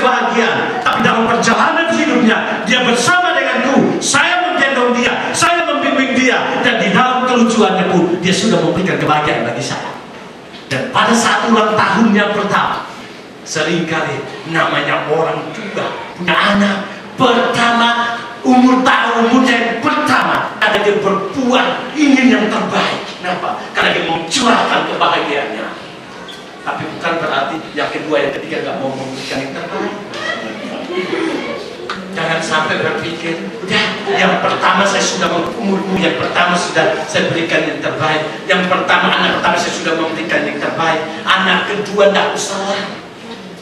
kebahagiaan, tapi dalam perjalanan hidupnya dia bersama denganku. Saya menggendong dia, saya membimbing dia, dan di dalam kelucuannya pun dia sudah memberikan kebahagiaan bagi saya. Dan pada saat ulang tahunnya pertama, seringkali namanya orang tua punya anak pertama, umur yang pertama, ada dia berbuat ingin yang terbaik. Kenapa? Karena dia mencurahkan kebahagiaannya. Tapi bukan berarti yang kedua, yang ketiga gak mau memberikan yang terbaik. Jangan sampai berpikir, udah yang pertama saya sudah umurmu, yang pertama sudah saya berikan yang terbaik, yang pertama anak pertama saya sudah memberikan yang terbaik, anak kedua tidak usah.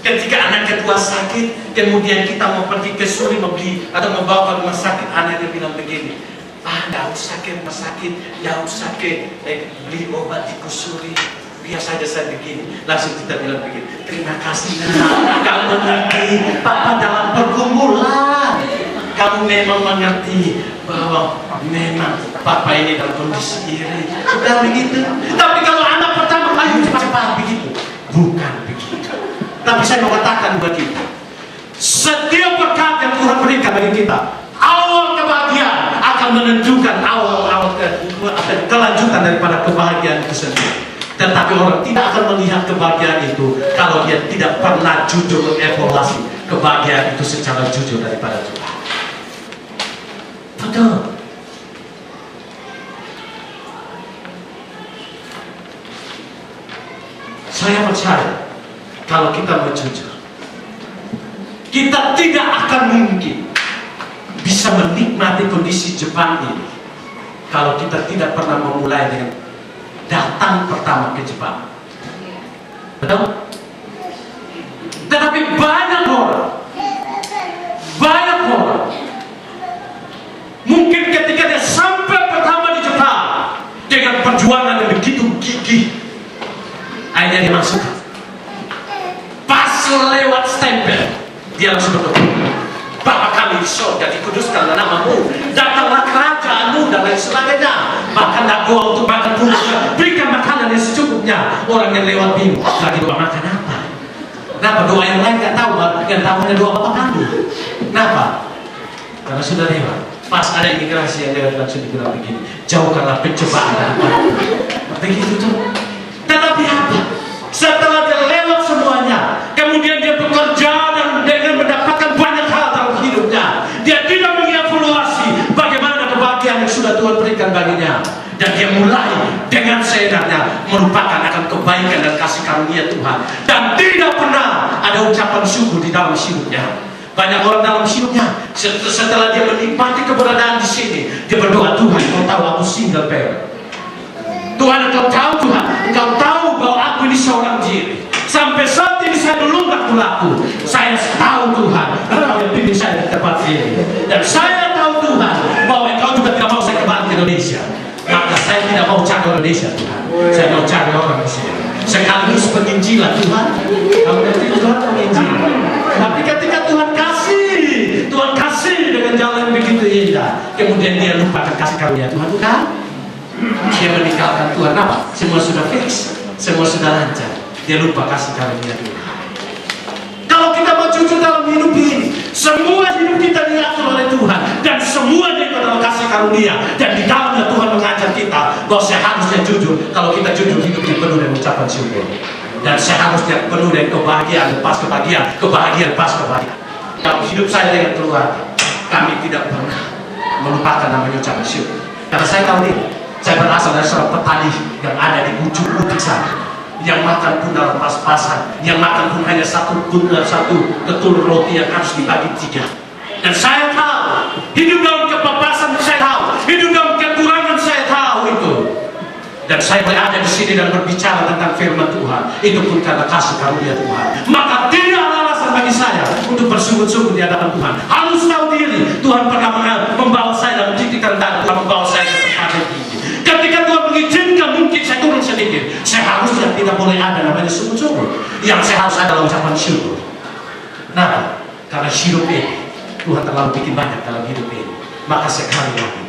Ketika anak kedua sakit, kemudian kita mau pergi ke Suri membeli atau membawa ke rumah sakit, anaknya bilang begini, tidak usah ke rumah sakit, tidak usah ke beli obat di Kusuri, biar saja saya begini. Langsung kita bilang begini, terima kasih nak, kamu mengerti Papa dalam pergumulan, kamu memang mengerti bahwa memang Papa ini dalam kondisi iri. Sudah begitu. Tapi kalau anak pertama, ayo cepat-cepat begitu, bukan begitu. Tapi saya mau katakan buat kita, setiap berkat yang Tuhan berikan bagi kita, awal kebahagiaan akan menentukan awal kelanjutan daripada kebahagiaan itu sendiri. Tetapi orang tidak akan melihat kebahagiaan itu kalau dia tidak pernah jujur mengevaluasi kebahagiaan itu secara jujur daripada Tuhan. Betul. Saya percaya kalau kita mau jujur, kita tidak akan mungkin bisa menikmati kondisi Jepang ini kalau kita tidak pernah memulai dengan datang pertama ke Jepang. Betul? Tetapi banyak orang mungkin ketika dia sampai pertama di Jepang dengan perjuangan yang begitu gigih, akhirnya dia masuk. Pas lewat stempel, dia langsung berdoa, Bapa kami di surga, dikuduskanlah namamu, datanglah kerajaanmu, dan lain sebagainya. Bahkan tak doa untuk makan pun, berikan makanan yang secukupnya. Orang yang lewat bingung, lagi doa makan apa? Kenapa doa yang lain gak tahu? Yang tahu hanya doa Bapa kami. Kenapa? Karena sudah lewat. Pas ada imigrasi yang lewat, langsung dibilang begini, jauhkanlah pencobaan. Begitu tuh. Tetapi apa? Setelah dia lewat semuanya, kemudian dia bekerja dan dengan mendapatkan banyak hal dalam hidupnya, dia tidak mengevaluasi bagaimana kebahagiaan yang sudah Tuhan berikan baginya, dan dia mulai dengan sedarnya merupakan akan kebaikan dan kasih karunia Tuhan, dan tidak pernah ada ucapan syukur di dalam hidupnya. Banyak orang dalam hidupnya setelah dia menikmati keberadaan di sini, dia berdoa, Tuhan Kau tahu aku single parent, Tuhan Engkau tahu, Tuhan Engkau tahu bahwa aku ini seorang diri. Sampai saat ini saya belum laku. Saya tahu Tuhan Engkau yang pilih saya di tempat ini, dan saya tahu Tuhan bahwa Engkau juga tidak mau saya kembali ke Indonesia. Maka saya tidak mau cari Indonesia Tuhan, saya mau cari orang di sini. Sekaligus penginjilan Tuhan, kamu ngerti Tuhan penginjilan. Tapi ketika Tuhan kasih dengan jalan yang begitu indah, kemudian dia lupa kasih karunia Tuhan, bukan? Dia meninggalkan Tuhan. Apa? Semua sudah fix, semua sudah lancar. Dia lupa kasih karunia Tuhan. Kalau kita mau jujur dalam hidup ini, semua hidup kita diatur oleh Tuhan, dan semua itu adalah kasih karunia, dan di dalamnya Tuhan mengajar kita bahwa seharusnya jujur. Kalau kita jujur, hidup kita penuh dengan ucapan syukur, dan seharusnya penuh dengan kebahagiaan lepas kebahagiaan pas kebahagiaan. Dalam hidup saya dengan keluarga, kami tidak pernah melupakan namanya ucapan syukur. Karena saya tahu ini, saya berasal dari seorang petani yang ada di ujung bukit sana, yang makan pun dalam pas-pasan, yang makan pun hanya satu ketul roti yang harus dibagi 3. Dan saya tahu, hidup dalam kepapasan saya tahu, hidup dalam kekurangan saya tahu itu. Dan saya berada di sini dan berbicara tentang firman Tuhan, itu pun karena kasih karunia Tuhan. Maka tidak ada alasan bagi saya untuk bersungguh-sungguh di hadapan Tuhan. Harus tahu diri, Tuhan pernah membawa saya dalam titik terendah, Tuhan membawa saya ke tempat yang tinggi. Ketika Tuhan mengizinkan mungkin saya turun sedikit, saya harusnya tidak boleh ada namanya sungguh-sungguh. Yang saya harus ada adalah ucapan syukur. Nah, karena hidup ini Tuhan terlalu bikin banyak dalam hidup ini, maka sekali lagi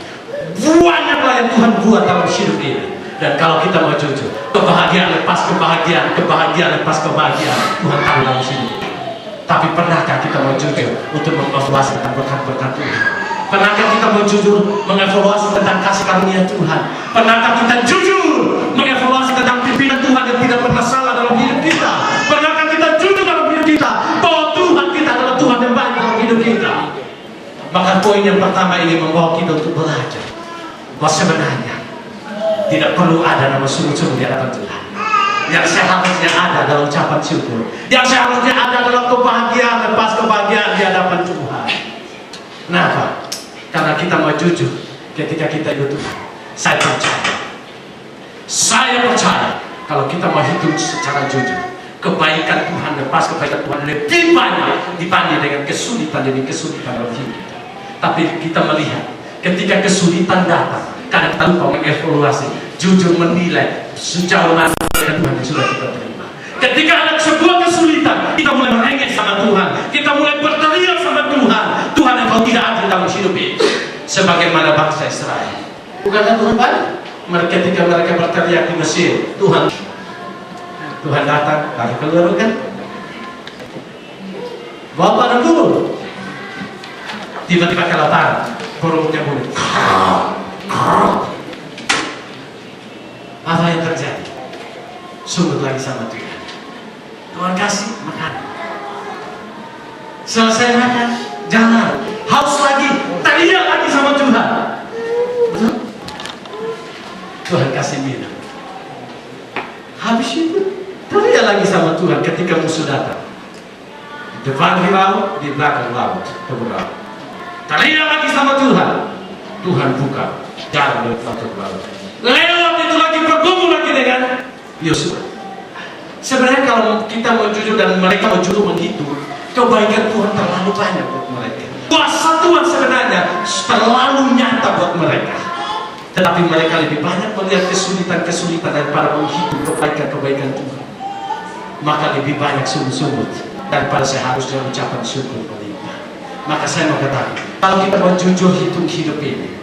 banyaklah yang Tuhan buat dalam hidup ini. Dan kalau kita mau jujur, kebahagiaan lepas kebahagiaan, kebahagiaan lepas kebahagiaan, Tuhan tahu dalam hidup. Tapi Tapi pernahkah kita mau jujur untuk mengevaluasi tentang berkat-berkat Tuhan? Pernahkah kita mau jujur mengevaluasi tentang kasih karunia Tuhan? Pernahkah kita jujur mengevaluasi tentang pimpinan Tuhan yang tidak pernah salah dalam hidup kita? Pernahkah kita jujur dalam hidup kita bahwa Tuhan kita adalah Tuhan yang baik dalam hidup kita? Maka poin yang pertama ini membawa kita untuk belajar bahwa sebenarnya tidak perlu ada nama sungguh-sungguh di hadapan Tuhan. Yang seharusnya ada dalam ucapan syukur, yang seharusnya ada dalam kebahagiaan, lepas kebahagiaan di hadapan Tuhan. Kenapa? Karena kita mau jujur ketika kita hidup Tuhan. Saya percaya kalau kita mau hidup secara jujur, kebaikan Tuhan, lepas kebaikan Tuhan lebih banyak dibanding dengan kesulitan demi kesulitan dalam hidup kita. Tapi kita melihat ketika kesulitan datang, kadang kita lupa mengevaluasi, jujur menilai sejauh mana Tuhan yang sudah kita terima. Ketika ada sebuah kesulitan, kita mulai merengek sama Tuhan, kita mulai berteriak sama Tuhan, Tuhan engkau tidak adil dalam hidup ini. Sebagaimana bangsa Israel, bukankah Tuhan baik? Ketika mereka berteriak di Mesir, Tuhan datang, lagi keluar kan? Bawa pada dulu. Tiba-tiba kelaparan, burungnya bunyi. Apa yang terjadi? Sungguh lagi sama Tuhan. Tuhan kasih makan. Selesai makan, jangan haus lagi, teriak lagi sama Tuhan. Betul? Tuhan kasih minum. Habis itu teriak lagi sama Tuhan ketika musuh datang. Di depan di laut, di belakang laut, keberapa. Teriak lagi sama Tuhan. Tuhan buka jalan dari laut. Lewat itu lagi bergumul lagi dengan Yosua. Sebenarnya kalau kita mau jujur dan mereka mau jujur menghitung, kebaikan Tuhan terlalu banyak buat mereka. Kuasa Tuhan sebenarnya terlalu nyata buat mereka. Tetapi mereka lebih banyak melihat kesulitan-kesulitan daripada menghitung kebaikan-kebaikan Tuhan. Maka lebih banyak sungguh-sungguh daripada seharusnya ucapan syukur melimpah. Maka saya mau katakan, kalau kita mau jujur hitung hidup ini,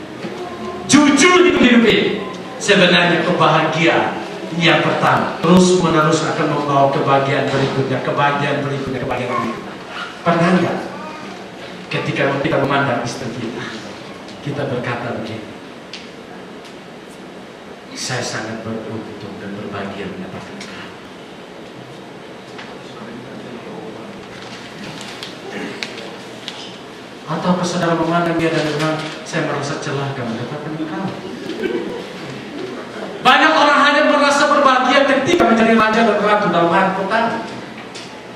jujur hidup ini, sebenarnya kebahagiaan yang pertama terus menerus akan membawa kebahagiaan berikutnya. Pernah nggak ketika kita memandang istri kita berkata begini, saya sangat beruntung dan berbahagia mendapatkan kamu. Atau saudara memandang dia dan bilang, saya merasa celaka mendapatkan kamu. Banyak orang hanya merasa berbahagia ketika menjadi raja dan ratu dalam hari pertama.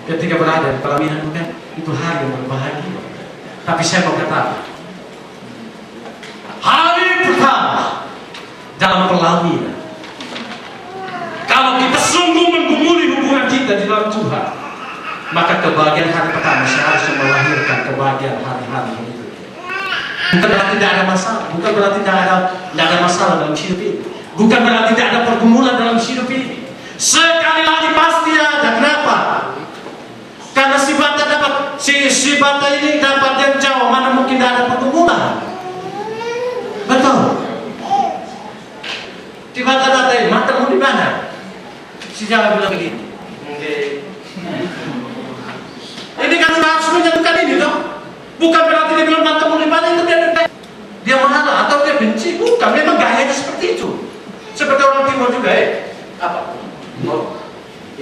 Ketika berada di pelaminan bukan itu hari yang berbahagia. Tapi saya mau katakan, hari pertama dalam pelaminan, kalau kita sungguh menggumuli hubungan kita di dalam Tuhan, maka kebahagiaan hari pertama seharusnya melahirkan kebahagiaan hari-hari berikutnya. Bukan berarti tidak ada masalah, bukan berarti tidak ada masalah dalam hidup ini, bukan berarti tidak ada pergumulan dalam hidup ini. Sekali lagi pasti ada. Kenapa? Karena si bata dapat si bata ini dapat yang jauh, mana mungkin tidak ada pergumulan. Betul. Si bata datang, matamu di mana? Si Jawa bilang begini. Ini kan harus menyatukan ini dong. Bukan berarti dia bilang matamu di mana, itu dia marah atau dia benci. Bukan, memang gayanya seperti itu. Seperti orang timur juga apa? Oh,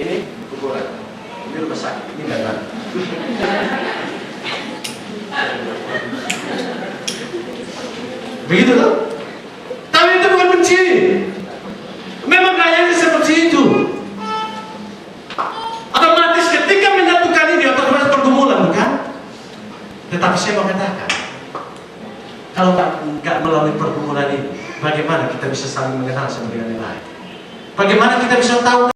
ini kuburan, ini rumah sakit, ini enggak. Begitu kan? Tapi itu bukan benci. Memang gayanya seperti itu. Otomatis ketika menyatukan ini otomatis pergumulan, bukan? Tetapi saya mau katakan, kalau nggak melalui pergumulan ini, bagaimana kita bisa saling mengenal satu dengan yang lain? Bagaimana kita bisa tahu